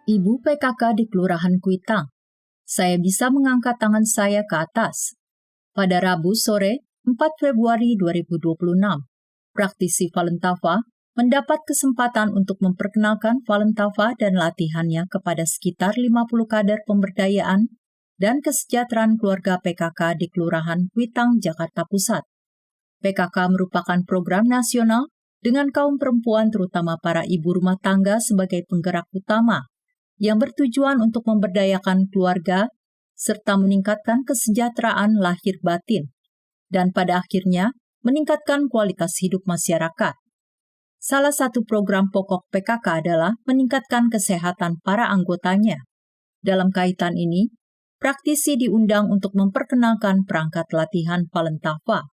Ibu PKK di Kelurahan Kuitang. Saya bisa mengangkat tangan saya ke atas. Pada Rabu sore, 4 Februari 2026, praktisi Falentava mendapat kesempatan untuk memperkenalkan Falentava dan latihannya kepada sekitar 50 kader pemberdayaan dan kesejahteraan keluarga PKK di Kelurahan Kuitang, Jakarta Pusat. PKK merupakan program nasional dengan kaum perempuan terutama para ibu rumah tangga sebagai penggerak utama yang bertujuan untuk memberdayakan keluarga serta meningkatkan kesejahteraan lahir batin dan pada akhirnya meningkatkan kualitas hidup masyarakat. Salah satu program pokok PKK adalah meningkatkan kesehatan para anggotanya. Dalam kaitan ini, praktisi diundang untuk memperkenalkan perangkat latihan Falentava.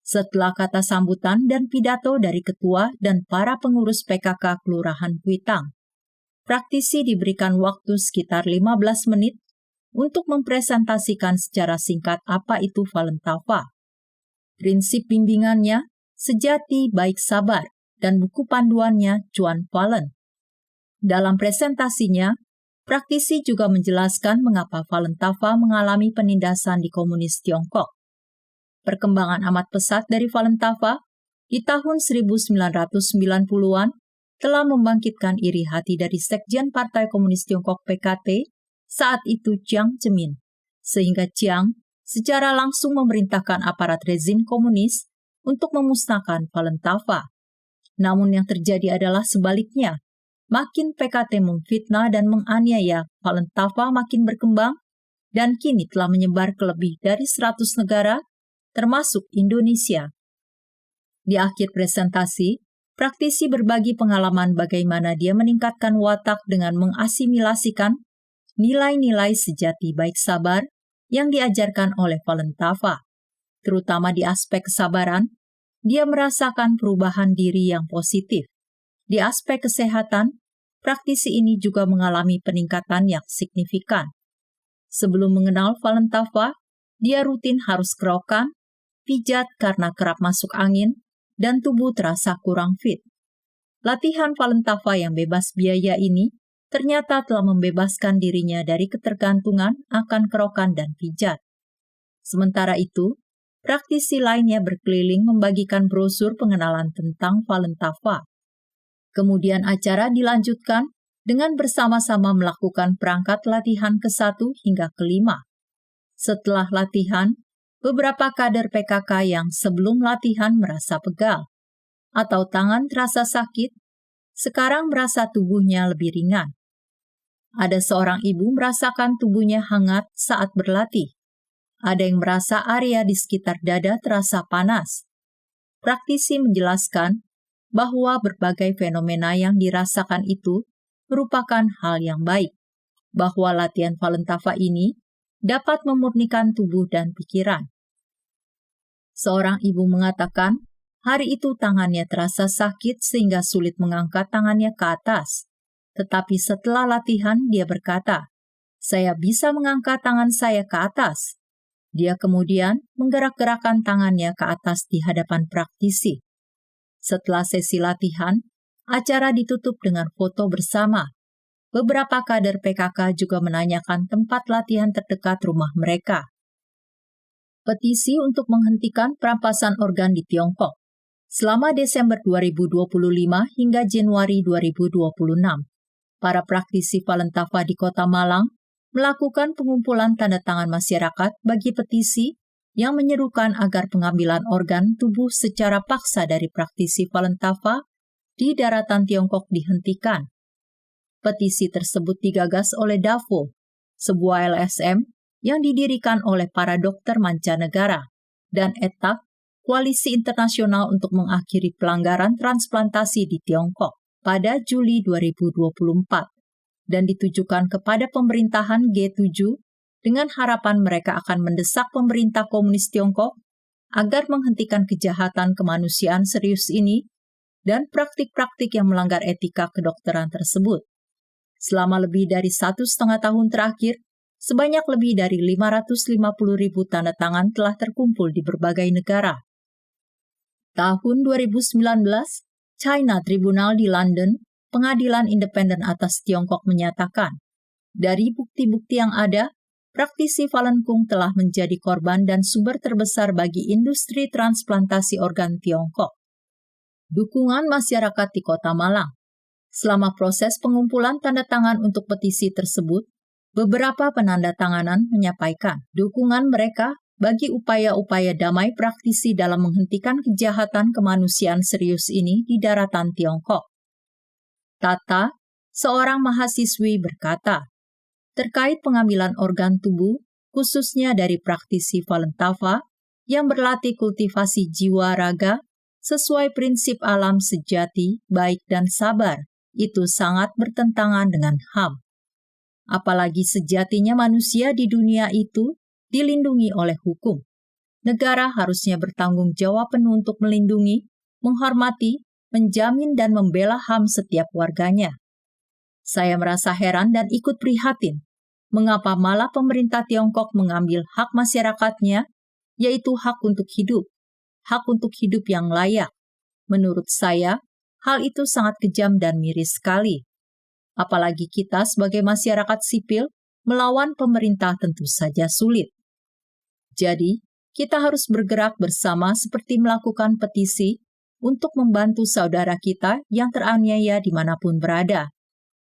Setelah kata sambutan dan pidato dari ketua dan para pengurus PKK Kelurahan Kuitang, praktisi diberikan waktu sekitar 15 menit untuk mempresentasikan secara singkat apa itu Falentava. Prinsip bimbingannya, sejati baik sabar, dan buku panduannya Cuan Falen. Dalam presentasinya, praktisi juga menjelaskan mengapa Falentava mengalami penindasan di komunis Tiongkok. Perkembangan amat pesat dari Falentava di tahun 1990-an telah membangkitkan iri hati dari Sekjen Partai Komunis Tiongkok PKT saat itu Jiang Zemin, sehingga Jiang secara langsung memerintahkan aparat rezim komunis untuk memusnahkan Falentava. Namun yang terjadi adalah sebaliknya, makin PKT memfitnah dan menganiaya, Falentava makin berkembang dan kini telah menyebar ke lebih dari 100 negara, termasuk Indonesia. Di akhir presentasi, praktisi berbagi pengalaman bagaimana dia meningkatkan watak dengan mengasimilasikan nilai-nilai sejati baik sabar yang diajarkan oleh Falentava. Terutama di aspek kesabaran, dia merasakan perubahan diri yang positif. Di aspek kesehatan, praktisi ini juga mengalami peningkatan yang signifikan. Sebelum mengenal Falentava, dia rutin harus kerokan, pijat karena kerap masuk angin, dan tubuh terasa kurang fit. Latihan Falentava yang bebas biaya ini ternyata telah membebaskan dirinya dari ketergantungan akan kerokan dan pijat. Sementara itu, praktisi lainnya berkeliling membagikan brosur pengenalan tentang Falentava. Kemudian acara dilanjutkan dengan bersama-sama melakukan perangkat latihan ke-1 hingga ke-5. Setelah latihan, beberapa kader PKK yang sebelum latihan merasa pegal atau tangan terasa sakit, sekarang merasa tubuhnya lebih ringan. Ada seorang ibu merasakan tubuhnya hangat saat berlatih. Ada yang merasa area di sekitar dada terasa panas. Praktisi menjelaskan bahwa berbagai fenomena yang dirasakan itu merupakan hal yang baik, bahwa latihan Falentava ini dapat memurnikan tubuh dan pikiran. Seorang ibu mengatakan, hari itu tangannya terasa sakit sehingga sulit mengangkat tangannya ke atas. Tetapi setelah latihan, dia berkata, "Saya bisa mengangkat tangan saya ke atas." Dia kemudian menggerak-gerakkan tangannya ke atas di hadapan praktisi. Setelah sesi latihan, acara ditutup dengan foto bersama. Beberapa kader PKK juga menanyakan tempat latihan terdekat rumah mereka. Petisi untuk menghentikan perampasan organ di Tiongkok. Selama Desember 2025 hingga Januari 2026, para praktisi Falentava di Kota Malang melakukan pengumpulan tanda tangan masyarakat bagi petisi yang menyerukan agar pengambilan organ tubuh secara paksa dari praktisi Falentava di daratan Tiongkok dihentikan. Petisi tersebut digagas oleh DAVO, sebuah LSM yang didirikan oleh para dokter mancanegara, dan ETAC, Koalisi Internasional untuk mengakhiri pelanggaran transplantasi di Tiongkok pada Juli 2024, dan ditujukan kepada pemerintahan G7 dengan harapan mereka akan mendesak pemerintah komunis Tiongkok agar menghentikan kejahatan kemanusiaan serius ini dan praktik-praktik yang melanggar etika kedokteran tersebut. Selama lebih dari 1,5 tahun terakhir, sebanyak lebih dari 550.000 tanda tangan telah terkumpul di berbagai negara. Tahun 2019, China Tribunal di London Pengadilan Independen Atas Tiongkok menyatakan, dari bukti-bukti yang ada, praktisi Falun Gong telah menjadi korban dan sumber terbesar bagi industri transplantasi organ Tiongkok. Dukungan masyarakat di Kota Malang. Selama proses pengumpulan tanda tangan untuk petisi tersebut, beberapa penandatanganan menyampaikan dukungan mereka bagi upaya-upaya damai praktisi dalam menghentikan kejahatan kemanusiaan serius ini di daratan Tiongkok. Tata, seorang mahasiswi, berkata, terkait pengambilan organ tubuh, khususnya dari praktisi Falun Tafa yang berlatih kultivasi jiwa raga sesuai prinsip alam sejati, baik dan sabar, itu sangat bertentangan dengan HAM. Apalagi sejatinya manusia di dunia itu dilindungi oleh hukum. Negara harusnya bertanggung jawab penuh untuk melindungi, menghormati, menjamin dan membela HAM setiap warganya. Saya merasa heran dan ikut prihatin, mengapa malah pemerintah Tiongkok mengambil hak masyarakatnya, yaitu hak untuk hidup yang layak. Menurut saya, hal itu sangat kejam dan miris sekali. Apalagi kita sebagai masyarakat sipil melawan pemerintah tentu saja sulit. Jadi, kita harus bergerak bersama seperti melakukan petisi untuk membantu saudara kita yang teraniaya dimanapun berada,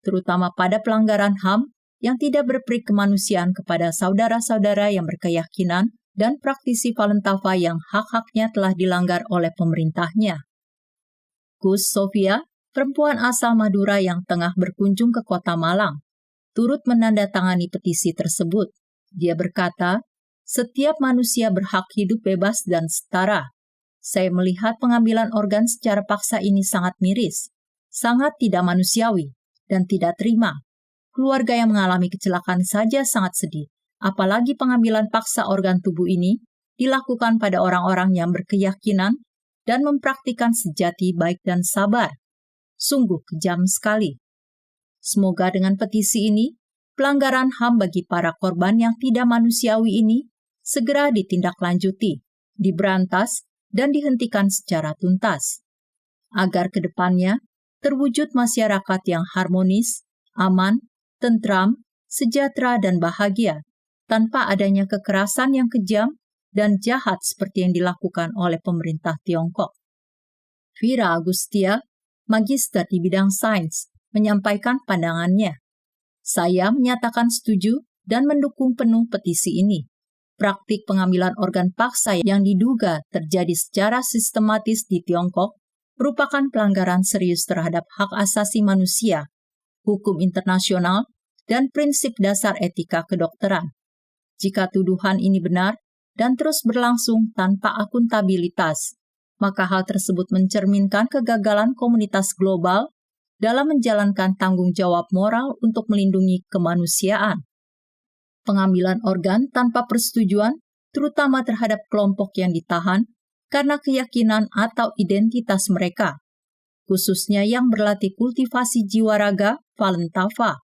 terutama pada pelanggaran HAM yang tidak berperi kemanusiaan kepada saudara-saudara yang berkeyakinan dan praktisi Falun Tafa yang hak-haknya telah dilanggar oleh pemerintahnya. Gus Sofia, perempuan asal Madura yang tengah berkunjung ke Kota Malang, turut menandatangani petisi tersebut. Dia berkata, setiap manusia berhak hidup bebas dan setara. Saya melihat pengambilan organ secara paksa ini sangat miris, sangat tidak manusiawi, dan tidak terima. Keluarga yang mengalami kecelakaan saja sangat sedih, apalagi pengambilan paksa organ tubuh ini dilakukan pada orang-orang yang berkeyakinan dan mempraktikkan sejati baik dan sabar. Sungguh kejam sekali. Semoga dengan petisi ini, pelanggaran HAM bagi para korban yang tidak manusiawi ini segera ditindaklanjuti, diberantas, dan dihentikan secara tuntas. Agar ke depannya terwujud masyarakat yang harmonis, aman, tentram, sejahtera, dan bahagia, tanpa adanya kekerasan yang kejam dan jahat seperti yang dilakukan oleh pemerintah Tiongkok. Vira Agustia, magister di bidang sains, menyampaikan pandangannya. Saya menyatakan setuju dan mendukung penuh petisi ini. Praktik pengambilan organ paksa yang diduga terjadi secara sistematis di Tiongkok merupakan pelanggaran serius terhadap hak asasi manusia, hukum internasional, dan prinsip dasar etika kedokteran. Jika tuduhan ini benar dan terus berlangsung tanpa akuntabilitas, maka hal tersebut mencerminkan kegagalan komunitas global dalam menjalankan tanggung jawab moral untuk melindungi kemanusiaan. Pengambilan organ tanpa persetujuan, terutama terhadap kelompok yang ditahan karena keyakinan atau identitas mereka, khususnya yang berlatih kultivasi jiwa raga Falun Tafa,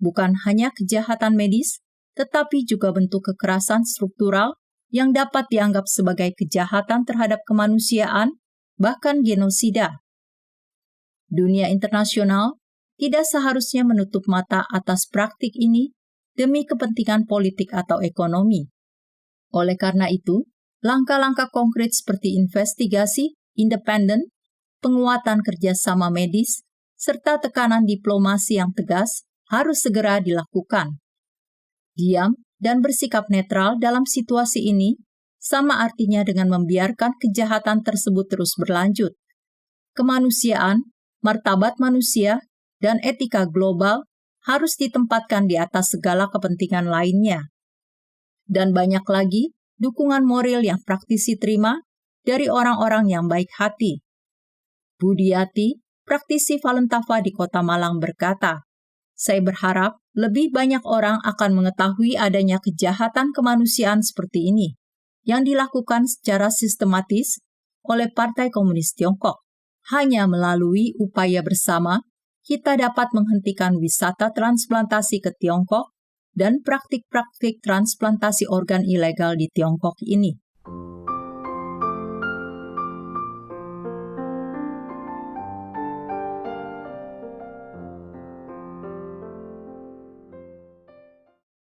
bukan hanya kejahatan medis, tetapi juga bentuk kekerasan struktural yang dapat dianggap sebagai kejahatan terhadap kemanusiaan, bahkan genosida. Dunia internasional tidak seharusnya menutup mata atas praktik ini demi kepentingan politik atau ekonomi. Oleh karena itu, langkah-langkah konkret seperti investigasi independen, penguatan kerjasama medis, serta tekanan diplomasi yang tegas harus segera dilakukan. Diam dan bersikap netral dalam situasi ini sama artinya dengan membiarkan kejahatan tersebut terus berlanjut. Kemanusiaan, martabat manusia, dan etika global harus ditempatkan di atas segala kepentingan lainnya. Dan banyak lagi dukungan moral yang praktisi terima dari orang-orang yang baik hati. Budiati, praktisi Falun Tafa di Kota Malang, berkata, saya berharap lebih banyak orang akan mengetahui adanya kejahatan kemanusiaan seperti ini, yang dilakukan secara sistematis oleh Partai Komunis Tiongkok. Hanya melalui upaya bersama, kita dapat menghentikan wisata transplantasi ke Tiongkok dan praktik-praktik transplantasi organ ilegal di Tiongkok ini.